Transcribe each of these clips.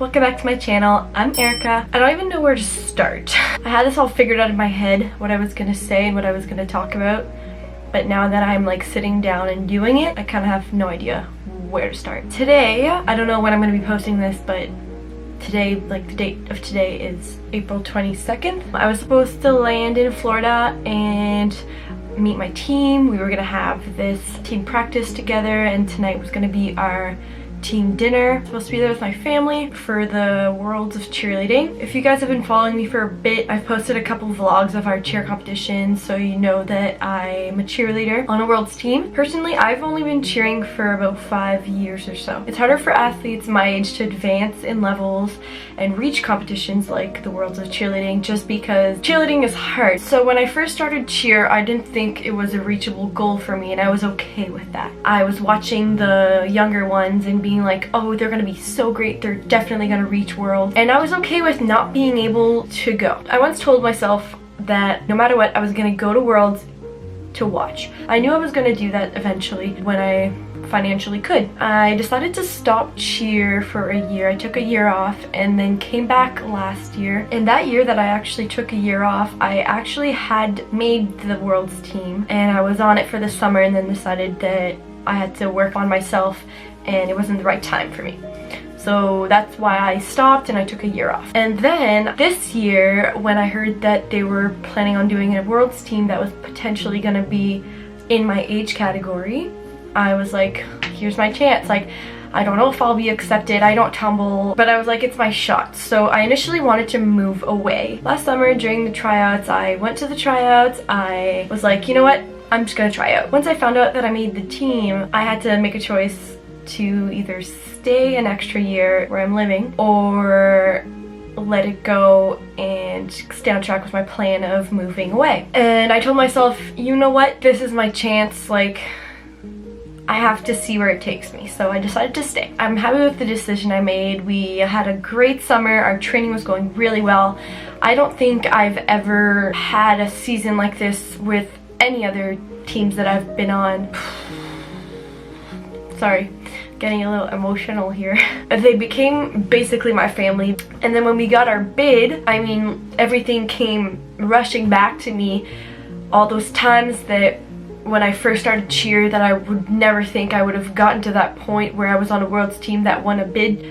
welcome back to my channel. I'm Erica. I don't even know where to start. I had this all figured out in my head, what I was gonna say and what I was gonna talk about, but now that I'm like sitting down and doing it, I kind of have no idea where to start. Today, I don't know when I'm gonna be posting this, but today, like the date of today is April 22nd. I was supposed to land in Florida and meet my team. We were gonna have this team practice together, and tonight was gonna be our team dinner. I'm supposed to be there with my family for the Worlds of Cheerleading. If you guys have been following me for a bit, I've posted a couple vlogs of our cheer competitions, so you know that I'm a cheerleader on a Worlds team. Personally, I've only been cheering for about 5 years or so. It's harder for athletes my age to advance in levels and reach competitions like the Worlds of Cheerleading just because cheerleading is hard. So when I first started cheer, I didn't think it was a reachable goal for me, and I was okay with that. I was watching the younger ones and being like, oh, they're gonna be so great, they're definitely gonna reach Worlds, and I was okay with not being able to go. I once told myself that no matter what, I was gonna go to Worlds to watch. I knew I was gonna do that eventually when I financially could. I decided to stop cheer for a year. I took a year off and then came back last year. And that year that I actually took a year off, I actually had made the Worlds team, and I was on it for the summer and then decided that I had to work on myself and it wasn't the right time for me. So that's why I stopped and I took a year off. And then this year, when I heard that they were planning on doing a Worlds team that was potentially gonna be in my age category, I was like, here's my chance. Like, I don't know if I'll be accepted, I don't tumble, but I was like, it's my shot. So I initially wanted to move away. Last summer during the tryouts, I went to the tryouts. I was like, you know what? I'm just gonna try out. Once I found out that I made the team, I had to make a choice to either stay an extra year where I'm living or let it go and stay on track with my plan of moving away. And I told myself, you know what? This is my chance. Like, I have to see where it takes me. So I decided to stay. I'm happy with the decision I made. We had a great summer. Our training was going really well. I don't think I've ever had a season like this with any other teams that I've been on. Sorry, getting a little emotional here. They became basically my family. And then when we got our bid, I mean, everything came rushing back to me. All those times that when I first started cheer that I would never think I would have gotten to that point where I was on a Worlds team that won a bid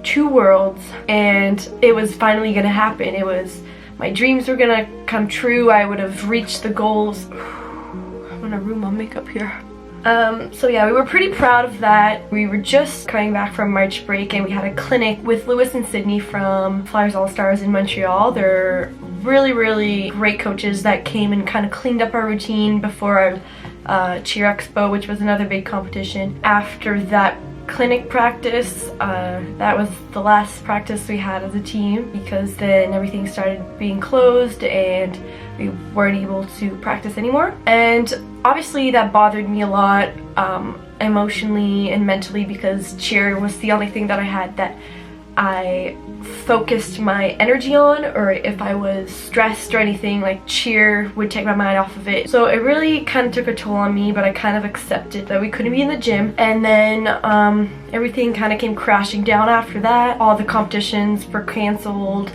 to Worlds, and it was finally gonna happen. It was, my dreams were gonna come true. I would have reached the goals. I'm gonna ruin my makeup here. So yeah, we were pretty proud of that. We were just coming back from March break and we had a clinic with Lewis and Sydney from Flyers All-Stars in Montreal. They're really great coaches that came and kind of cleaned up our routine before our Cheer Expo, which was another big competition. After that clinic practice, that was the last practice we had as a team, because then everything started being closed and we weren't able to practice anymore. And obviously that bothered me a lot, emotionally and mentally, because cheer was the only thing that I had that I focused my energy on, or if I was stressed or anything, like cheer would take my mind off of it. So it really kind of took a toll on me, but I kind of accepted that we couldn't be in the gym. And then everything kind of came crashing down after that. All the competitions were canceled.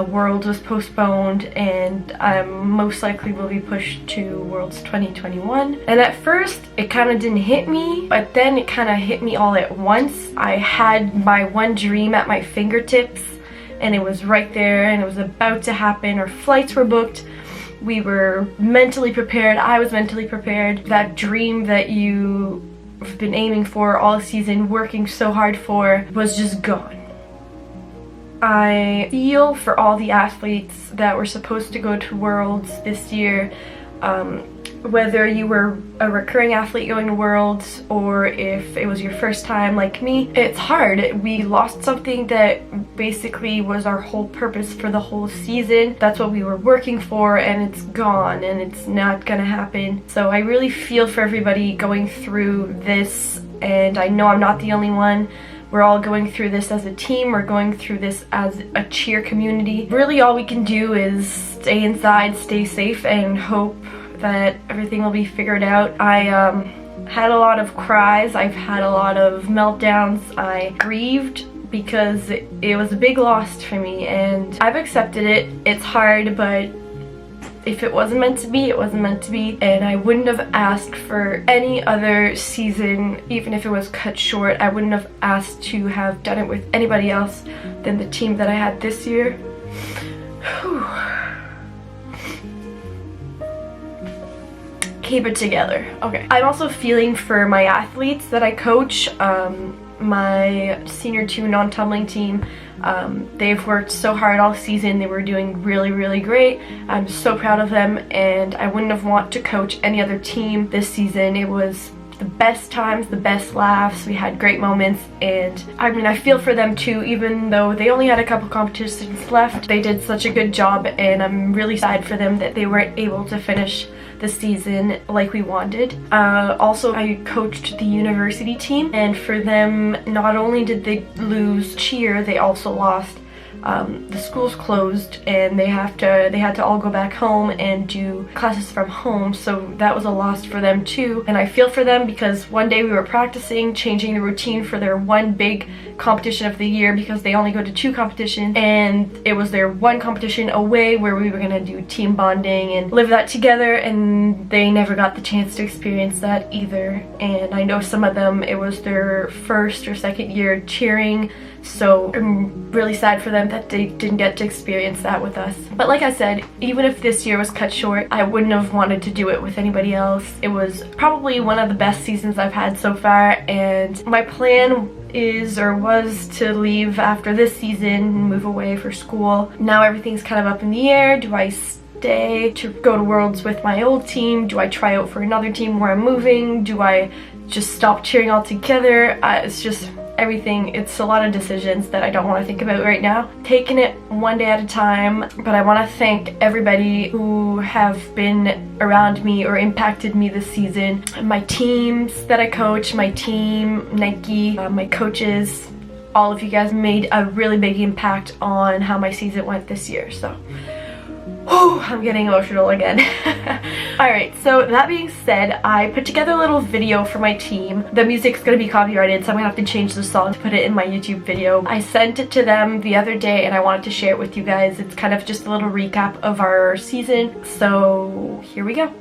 Worlds was postponed, and I most likely will be pushed to Worlds 2021. And at first it kind of didn't hit me, but then it kind of hit me all at once. I had my one dream at my fingertips and it was right there and it was about to happen. Our flights were booked. We were mentally prepared. I was mentally prepared. That dream that you've been aiming for all season, working so hard for, was just gone. I feel for all the athletes that were supposed to go to Worlds this year, whether you were a recurring athlete going to Worlds or if it was your first time like me. It's hard. We lost something that basically was our whole purpose for the whole season. That's what we were working for, and it's gone and it's not gonna happen. So I really feel for everybody going through this, and I know I'm not the only one. We're all going through this as a team. We're going through this as a cheer community. Really all we can do is stay inside, stay safe, and hope that everything will be figured out. I had a lot of cries. I've had a lot of meltdowns. I grieved because it was a big loss for me, and I've accepted it. It's hard, but if it wasn't meant to be, it wasn't meant to be, and I wouldn't have asked for any other season, even if it was cut short. I wouldn't have asked to have done it with anybody else than the team that I had this year. Whew. Keep it together. Okay. I'm also feeling for my athletes that I coach. My senior 2 non-tumbling team, they've worked so hard all season. They were doing really great. I'm so proud of them, and I wouldn't have wanted to coach any other team this season. It was the best times, the best laughs. We had great moments, and I mean, I feel for them too, even though they only had a couple competitions left. They did such a good job, and I'm really sad for them that they weren't able to finish the season like we wanted. Also, I coached the university team, and for them, not only did they lose cheer, they also lost. The school's closed, and they had to all go back home and do classes from home, so that was a loss for them too. And I feel for them because one day we were practicing, changing the routine for their one big competition of the year, because they only go to 2 competitions, and it was their one competition away where we were gonna do team bonding and live that together, and they never got the chance to experience that either. And I know some of them, it was their first or second year cheering, so I'm really sad for them that they didn't get to experience that with us. But like I said, even if this year was cut short, I wouldn't have wanted to do it with anybody else. It was probably one of the best seasons I've had so far, and my plan is or was to leave after this season and move away for school. Now everything's kind of up in the air. Do I stay to go to Worlds with my old team? Do I try out for another team where I'm moving? Do I just stop cheering altogether? It's just everything. It's a lot of decisions that I don't want to think about right now. Taking it one day at a time, but I want to thank everybody who have been around me or impacted me this season. My teams that I coach, my team, Nike, my coaches, all of you guys made a really big impact on how my season went this year. So whew, I'm getting emotional again. Alright, so that being said, I put together a little video for my team. The music's gonna be copyrighted, so I'm gonna have to change the song to put it in my YouTube video. I sent it to them the other day, and I wanted to share it with you guys. It's kind of just a little recap of our season, so here we go.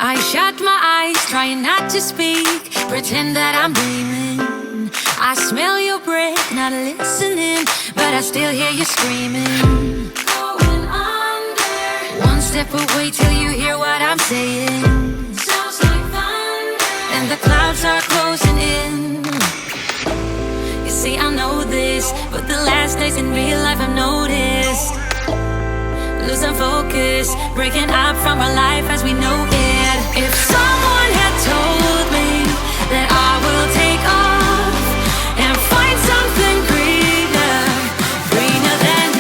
I shut my eyes, trying not to speak, pretend that I'm dreaming. I smell your breath, not listening, but I still hear you screaming. Going under. One step away till you hear what I'm saying. Sounds like thunder. And the clouds are closing in. You see, I know this, but the last days in real life I've noticed. Losing focus, breaking up from our life as we know it. If someone had told me that I will take off and find something greener, greener than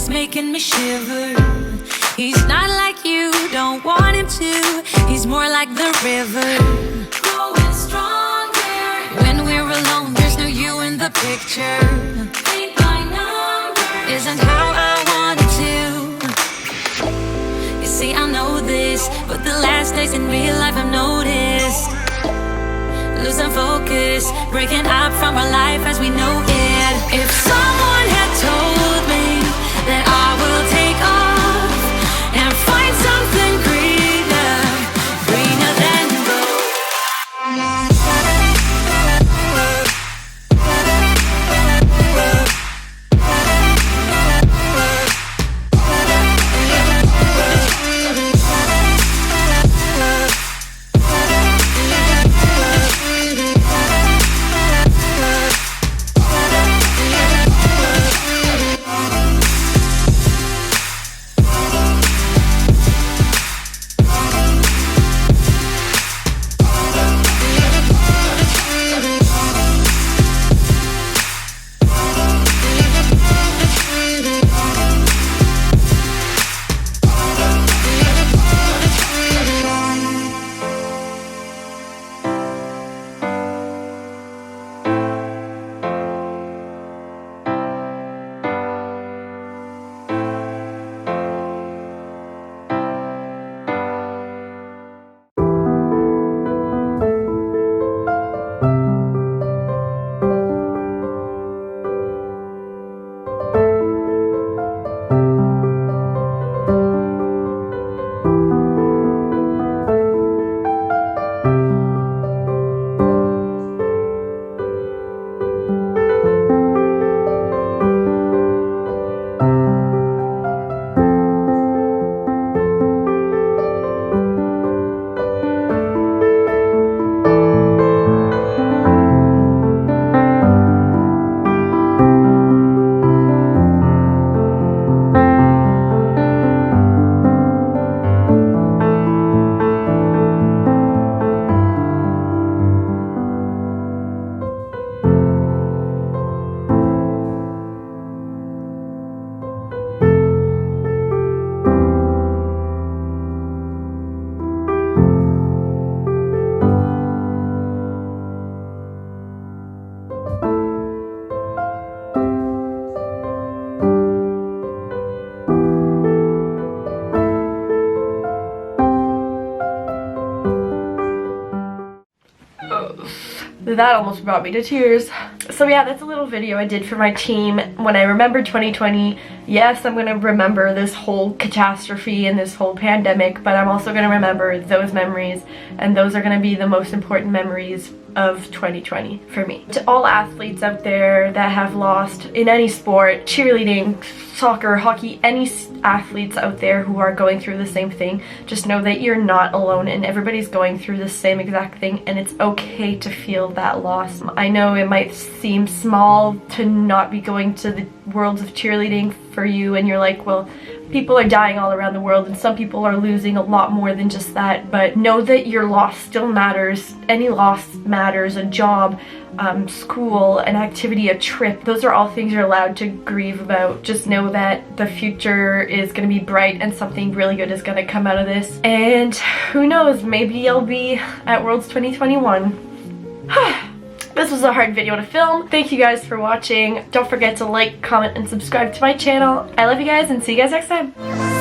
making me shiver. He's not like you, don't want him to. He's more like the river, growing stronger. When we're alone, there's no you in the picture. Paint by numbers isn't how I wanted to. You see, I know this, but the last days in real life I've noticed. Losing focus, breaking up from our life as we know it. If someone had told me that I will take off and find something greener, greener than gold. That almost brought me to tears. So yeah, that's a little video I did for my team when I remembered 2020. Yes, I'm gonna remember this whole catastrophe and this whole pandemic, but I'm also gonna remember those memories, and those are gonna be the most important memories of 2020 for me. To all athletes out there that have lost in any sport, cheerleading, soccer, hockey, any athletes out there who are going through the same thing, just know that you're not alone and everybody's going through the same exact thing, and it's okay to feel that loss. I know it might seem small to not be going to the worlds of cheerleading for you, and you're like, well, people are dying all around the world and some people are losing a lot more than just that, but know that your loss still matters. Any loss matters. A job, school, an activity, a trip, those are all things you're allowed to grieve about. Just know that the future is going to be bright and something really good is going to come out of this, and who knows, maybe I'll be at Worlds 2021. This was a hard video to film. Thank you guys for watching. Don't forget to like, comment, and subscribe to my channel. I love you guys and see you guys next time.